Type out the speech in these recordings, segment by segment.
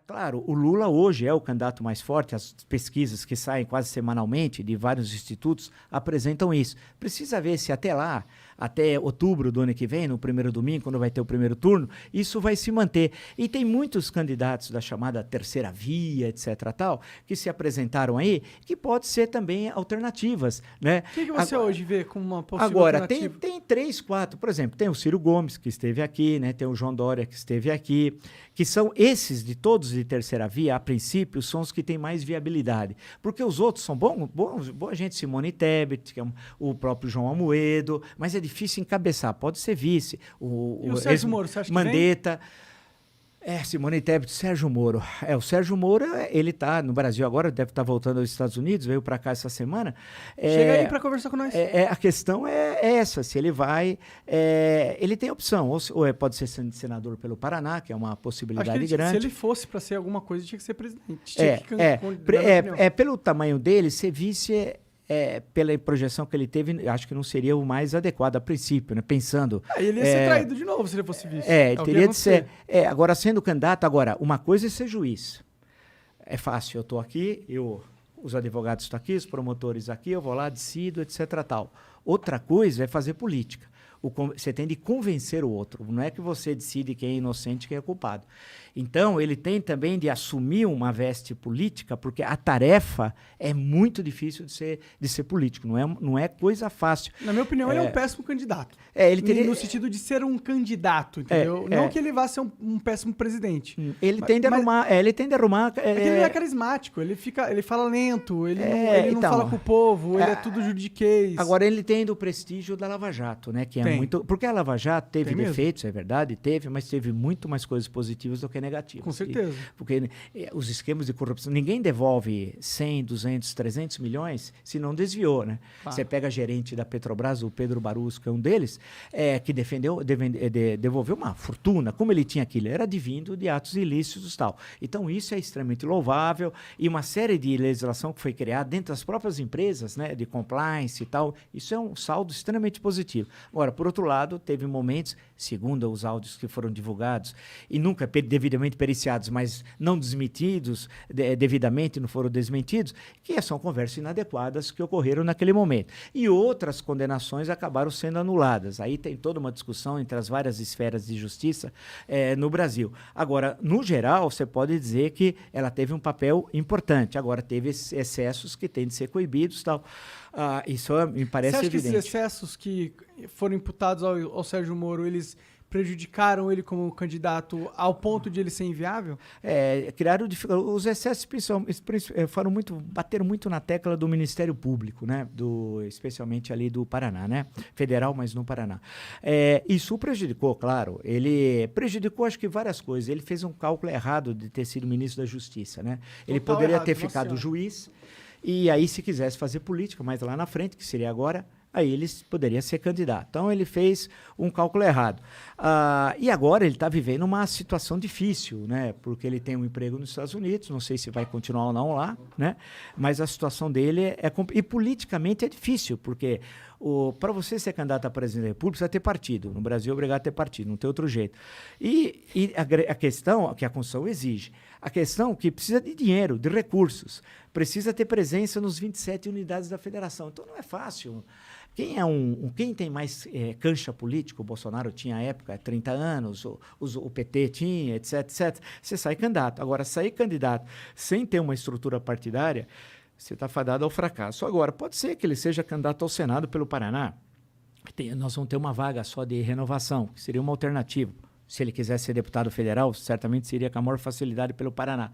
Claro, o Lula hoje é o candidato mais forte, as pesquisas que saem quase semanalmente de vários institutos apresentam isso. Precisa ver se até lá, até outubro do ano que vem, no primeiro domingo, quando vai ter o primeiro turno, isso vai se manter. E tem muitos candidatos da chamada terceira via, etc. tal, que se apresentaram aí, que pode ser também alternativas, né? O que você hoje vê como uma possível Agora, alternativa? tem 3, 4, por exemplo, tem o Ciro Gomes, que esteve aqui, né? Tem o João Dória, que esteve aqui, que são esses de todos de terceira via, a princípio, são os que têm mais viabilidade. Porque os outros são boa gente, Simone Tebet, que é o próprio João Amoedo, mas é difícil encabeçar, pode ser vice. E o Sérgio Moro, você acha que Mandetta. Simone Tebet, Sérgio Moro. O Sérgio Moro, ele está no Brasil agora, deve estar voltando aos Estados Unidos, veio para cá essa semana. Chega aí para conversar com nós. A questão é essa, se ele vai... ele tem opção, ou pode ser senador pelo Paraná, que é uma possibilidade grande. Se ele fosse para ser alguma coisa, tinha que ser presidente. Pelo tamanho dele, ser vice... pela projeção que ele teve, acho que não seria o mais adequado a princípio, né? Pensando... ele ia ser traído de novo se ele fosse vice. Teria de ser... agora, sendo candidato, uma coisa é ser juiz. É fácil, eu estou aqui, os advogados estão aqui, os promotores aqui, eu vou lá, decido, etc. tal. Outra coisa é fazer política. Você tem de convencer o outro. Não é que você decide quem é inocente e quem é culpado. Então, ele tem também de assumir uma veste política, porque a tarefa é muito difícil de ser político. Não é coisa fácil. Na minha opinião, ele é um péssimo candidato. Ele teria... No sentido de ser um candidato, entendeu? Não que ele vá ser um péssimo presidente. Ele tende a arrumar... ele tende a arrumar... que ele não é carismático. Ele fala lento, ele não fala com o povo, ele é tudo juridiquês. Agora, ele tem do prestígio da Lava Jato, né? Que é muito... Porque a Lava Jato teve defeitos, é verdade, mas teve muito mais coisas positivas do que negativas. Com certeza. Porque os esquemas de corrupção, ninguém devolve 100, 200, 300 milhões se não desviou, né? Você pega a gerente da Petrobras, o Pedro Barus, que é um deles, que devolveu uma fortuna. Como ele tinha aquilo? Era advindo de atos ilícitos e tal. Então, isso é extremamente louvável e uma série de legislação que foi criada dentro das próprias empresas, né? De compliance e tal. Isso é um saldo extremamente positivo. Agora, por outro lado, teve momentos, segundo os áudios que foram divulgados, e nunca devidamente periciados, mas não desmentidos devidamente, não foram desmentidos, que são conversas inadequadas que ocorreram naquele momento. E outras condenações acabaram sendo anuladas. Aí tem toda uma discussão entre as várias esferas de justiça no Brasil. Agora, no geral, você pode dizer que ela teve um papel importante. Agora, teve excessos que têm de ser coibidos e tal. Isso me parece evidente. Você acha que esses excessos que foram imputados ao Sérgio Moro, eles prejudicaram ele como candidato ao ponto de ele ser inviável? Criaram os excessos bateram muito na tecla do Ministério Público, né? Especialmente ali do Paraná, né? Federal, mas no Paraná. Isso prejudicou, claro. Ele prejudicou, acho que várias coisas. Ele fez um cálculo errado de ter sido ministro da Justiça, né? Ele poderia ter ficado juiz e aí, se quisesse fazer política, mais lá na frente, que seria agora, aí ele poderia ser candidato. Então, ele fez um cálculo errado. E agora ele está vivendo uma situação difícil, né? Porque ele tem um emprego nos Estados Unidos, não sei se vai continuar ou não lá, né? Mas a situação dele e politicamente é difícil, porque para você ser candidato a presidente da República, precisa ter partido. No Brasil é obrigado a ter partido, não tem outro jeito. E a questão que a Constituição exige, a questão que precisa de dinheiro, de recursos, precisa ter presença nos 27 unidades da federação. Então não é fácil. Quem tem mais cancha política, o Bolsonaro tinha à época 30 anos, o PT tinha, etc, etc. Você sai candidato. Agora, sair candidato sem ter uma estrutura partidária, você está fadado ao fracasso. Agora, pode ser que ele seja candidato ao Senado pelo Paraná. Nós vamos ter uma vaga só de renovação, que seria uma alternativa. Se ele quiser ser deputado federal, certamente seria com a maior facilidade pelo Paraná.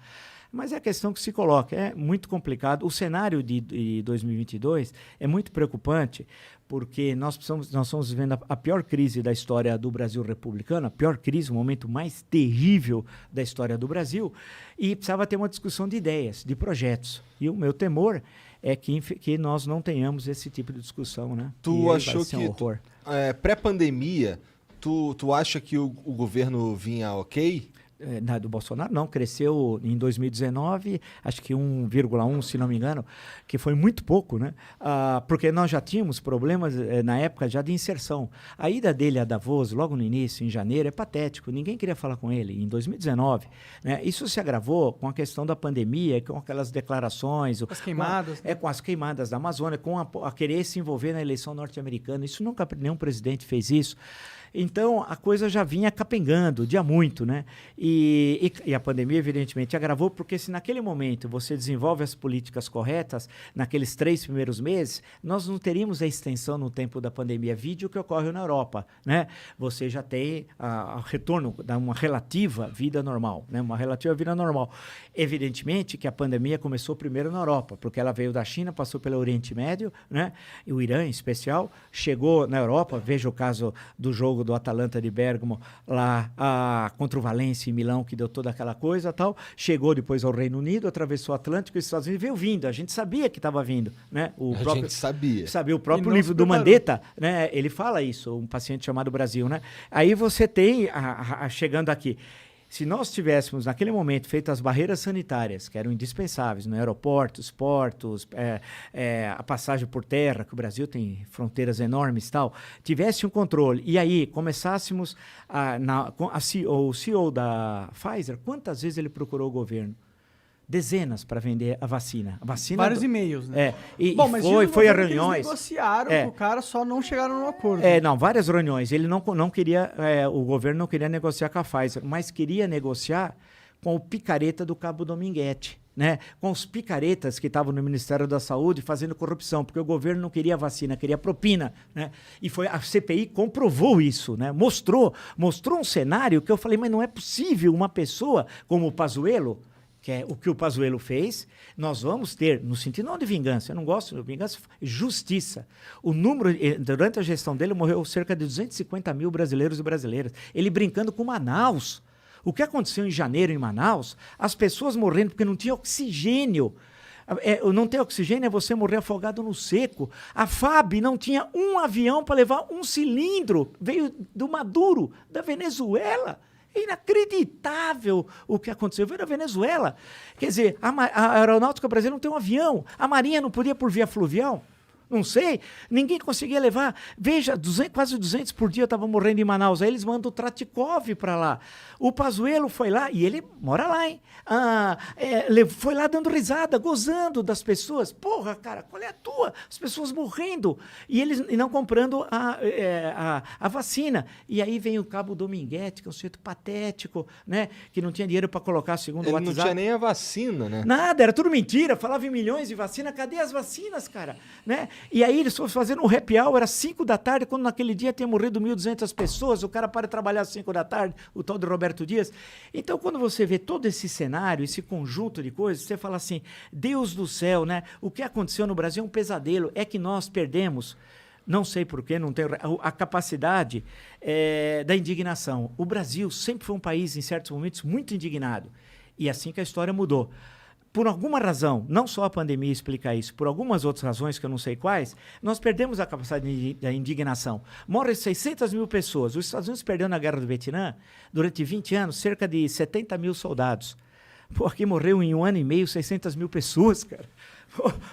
Mas é a questão que se coloca, é muito complicado. O cenário de 2022 é muito preocupante, porque nós estamos vivendo a pior crise da história do Brasil republicano, a pior crise, o momento mais terrível da história do Brasil, e precisava ter uma discussão de ideias, de projetos. E o meu temor é que nós não tenhamos esse tipo de discussão, né? Tu achou que, pré-pandemia, tu acha que o governo vinha ok? do Bolsonaro, não, cresceu em 2019, acho que 1,1, se não me engano, que foi muito pouco, né? Porque nós já tínhamos problemas, na época, já de inserção. A ida dele a Davos, logo no início, em janeiro, é patético, ninguém queria falar com ele, em 2019. Né? Isso se agravou com a questão da pandemia, com aquelas declarações... As queimadas. Com as queimadas da Amazônia, com a querer se envolver na eleição norte-americana. Isso nunca, nenhum presidente fez isso. Então, a coisa já vinha capengando, de há muito, né? E a pandemia, evidentemente, agravou, porque se naquele momento você desenvolve as políticas corretas, naqueles 3 primeiros meses, nós não teríamos a extensão no tempo da pandemia. Vídeo que ocorre na Europa, né? Você já tem o retorno de uma relativa vida normal, né? Uma relativa vida normal. Evidentemente que a pandemia começou primeiro na Europa, porque ela veio da China, passou pelo Oriente Médio, né? E o Irã, em especial, chegou na Europa, veja o caso do jogo do Atalanta de Bérgamo lá contra o Valência em Milão, que deu toda aquela coisa tal, chegou depois ao Reino Unido, atravessou o Atlântico e os Estados Unidos, veio vindo, a gente sabia que estava vindo, né? A gente sabia. O próprio livro do Mandetta, né? Ele fala isso, um paciente chamado Brasil, né? Aí você tem, chegando aqui, se nós tivéssemos, naquele momento, feito as barreiras sanitárias, que eram indispensáveis, no aeroportos, portos, a passagem por terra, que o Brasil tem fronteiras enormes e tal, tivesse um controle, e aí começássemos, o CEO da Pfizer, quantas vezes ele procurou o governo? Dezenas para vender a vacina. Vários e-mails, né? Bom, mas foi a reuniões. Eles negociaram com o cara, só não chegaram no acordo. Não, várias reuniões. Ele não queria, o governo não queria negociar com a Pfizer, mas queria negociar com o picareta do Cabo Dominguete, né? Com os picaretas que estavam no Ministério da Saúde fazendo corrupção, porque o governo não queria vacina, queria propina, né? E a CPI comprovou isso, né? Mostrou um cenário que eu falei, mas não é possível uma pessoa como o Pazuello, que é o que o Pazuello fez, nós vamos ter, no sentido não de vingança, eu não gosto de vingança, justiça. O número, durante a gestão dele, morreu cerca de 250 mil brasileiros e brasileiras. Ele brincando com Manaus. O que aconteceu em janeiro em Manaus, as pessoas morrendo porque não tinha oxigênio. Não ter oxigênio é você morrer afogado no seco. A FAB não tinha um avião para levar um cilindro, veio do Maduro, da Venezuela. É inacreditável o que aconteceu. Veio da Venezuela. Quer dizer, a Aeronáutica Brasileira não tem um avião. A Marinha não podia por via fluvial? Não sei. Ninguém conseguia levar. Veja, quase 200 por dia estavam morrendo em Manaus. Aí eles mandam o Tratikov para lá. O Pazuello foi lá, e ele mora lá, hein? Foi lá dando risada, gozando das pessoas. Porra, cara, qual é a tua? As pessoas morrendo. E eles não comprando a vacina. E aí vem o Cabo Dominguete, que é um sujeito patético, né? Que não tinha dinheiro para colocar, segundo o WhatsApp. Ele não tinha nem a vacina, né? Nada, era tudo mentira. Falava em milhões de vacina. Cadê as vacinas, cara? Né? E aí eles foram fazendo um happy hour, era 5 da tarde, quando naquele dia tinha morrido 1.200 pessoas, o cara para de trabalhar às 5 da tarde, o tal de Roberto Dias. Então, quando você vê todo esse cenário, esse conjunto de coisas, você fala assim, Deus do céu, né? O que aconteceu no Brasil é um pesadelo, é que nós perdemos, não sei porquê, não tenho a capacidade da indignação. O Brasil sempre foi um país, em certos momentos, muito indignado. E assim que a história mudou. Por alguma razão, não só a pandemia explica isso, por algumas outras razões que eu não sei quais, nós perdemos a capacidade da indignação. Morrem 600 mil pessoas. Os Estados Unidos perdeu na Guerra do Vietnã, durante 20 anos, cerca de 70 mil soldados. Pô, aqui morreu em 1 ano e meio 600 mil pessoas, cara.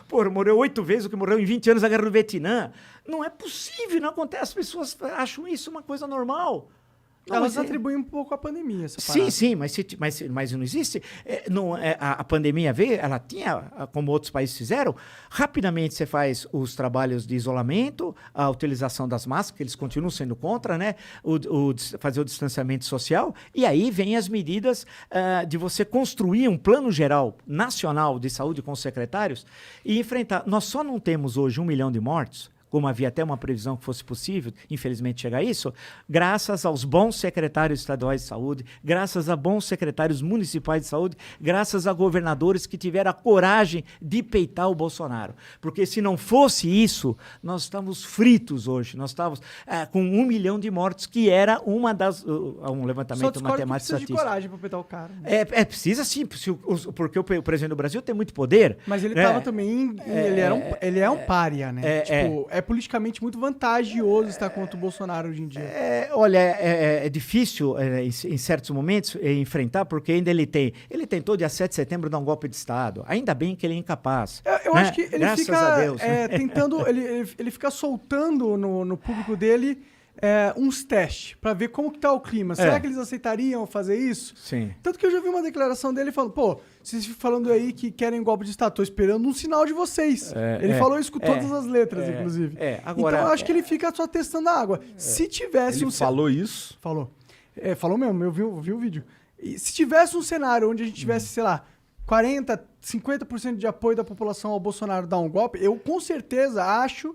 Pô, morreu 8 vezes o que morreu em 20 anos na Guerra do Vietnã. Não é possível, não acontece. As pessoas acham isso uma coisa normal. Elas atribuem um pouco à pandemia, essa sim, mas não existe. A pandemia veio, ela tinha, como outros países fizeram, rapidamente você faz os trabalhos de isolamento, a utilização das máscaras, que eles continuam sendo contra, né? Fazer o distanciamento social, e aí vem as medidas de você construir um plano geral nacional de saúde com os secretários e enfrentar. Nós só não temos hoje 1 milhão de mortos, como havia até uma previsão que fosse possível, infelizmente chegar a isso, graças aos bons secretários estaduais de saúde, graças a bons secretários municipais de saúde, graças a governadores que tiveram a coragem de peitar o Bolsonaro. Porque se não fosse isso, nós estávamos fritos hoje, nós estávamos com 1 milhão de mortos, que era uma das... um levantamento matemático estatístico. Precisa de coragem para peitar o cara. Né? Precisa sim, porque o presidente do Brasil tem muito poder. Mas ele estava também... ele é um pária, né? é politicamente muito vantajoso estar contra o Bolsonaro hoje em dia. Olha, é difícil em certos momentos enfrentar, porque ainda ele tentou dia 7 de setembro dar um golpe de Estado. Ainda bem que ele é incapaz. Eu né? acho que ele Graças fica a Deus, né? tentando, ele fica soltando no público dele uns testes pra ver como que tá o clima. Será que eles aceitariam fazer isso? Sim. Tanto que eu já vi uma declaração dele falando, pô, vocês falando aí que querem golpe de Estado, tô esperando um sinal de vocês. Ele falou isso com todas as letras, inclusive. Agora, então eu acho que ele fica só testando a água. Se tivesse Ele falou isso? Falou. Falou mesmo, eu vi o vídeo. E se tivesse um cenário onde a gente tivesse, sei lá, 40%, 50% de apoio da população ao Bolsonaro dar um golpe, eu com certeza acho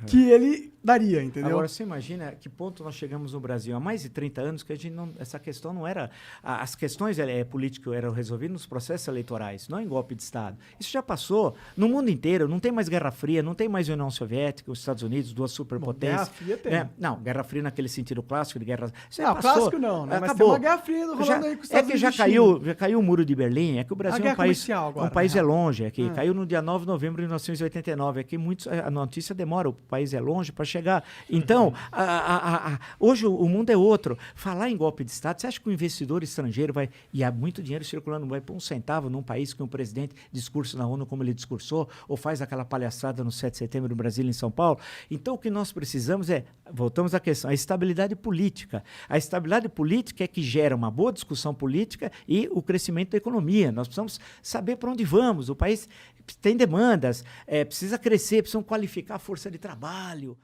que ele daria, entendeu? Agora, você imagina que ponto nós chegamos no Brasil há mais de 30 anos que essa questão não era... As questões políticas eram resolvidas nos processos eleitorais, não em golpe de Estado. Isso já passou no mundo inteiro, não tem mais Guerra Fria, não tem mais União Soviética, os Estados Unidos, duas superpotências. Guerra Fria tem. Né? Não, Guerra Fria naquele sentido clássico de guerra... Clássico não, né? Mas acabou. tem uma Guerra Fria rolando aí com os Estados Unidos. Já caiu o muro de Berlim, é que o Brasil é um país... Agora, um país é longe, aqui. Caiu no dia 9 de novembro de 1989. Aqui a notícia demora, o país é longe para chegar. Então, hoje o mundo é outro. Falar em golpe de Estado, você acha que o investidor estrangeiro vai... E há muito dinheiro circulando, não vai pôr um centavo num país que um presidente discursa na ONU como ele discursou, ou faz aquela palhaçada no 7 de setembro no Brasil e em São Paulo? Então, o que nós precisamos voltamos à questão, a estabilidade política. A estabilidade política é que gera uma boa discussão política e o crescimento da economia. Nós precisamos saber para onde vamos. O país tem demandas, precisa crescer, precisam qualificar a força de trabalho.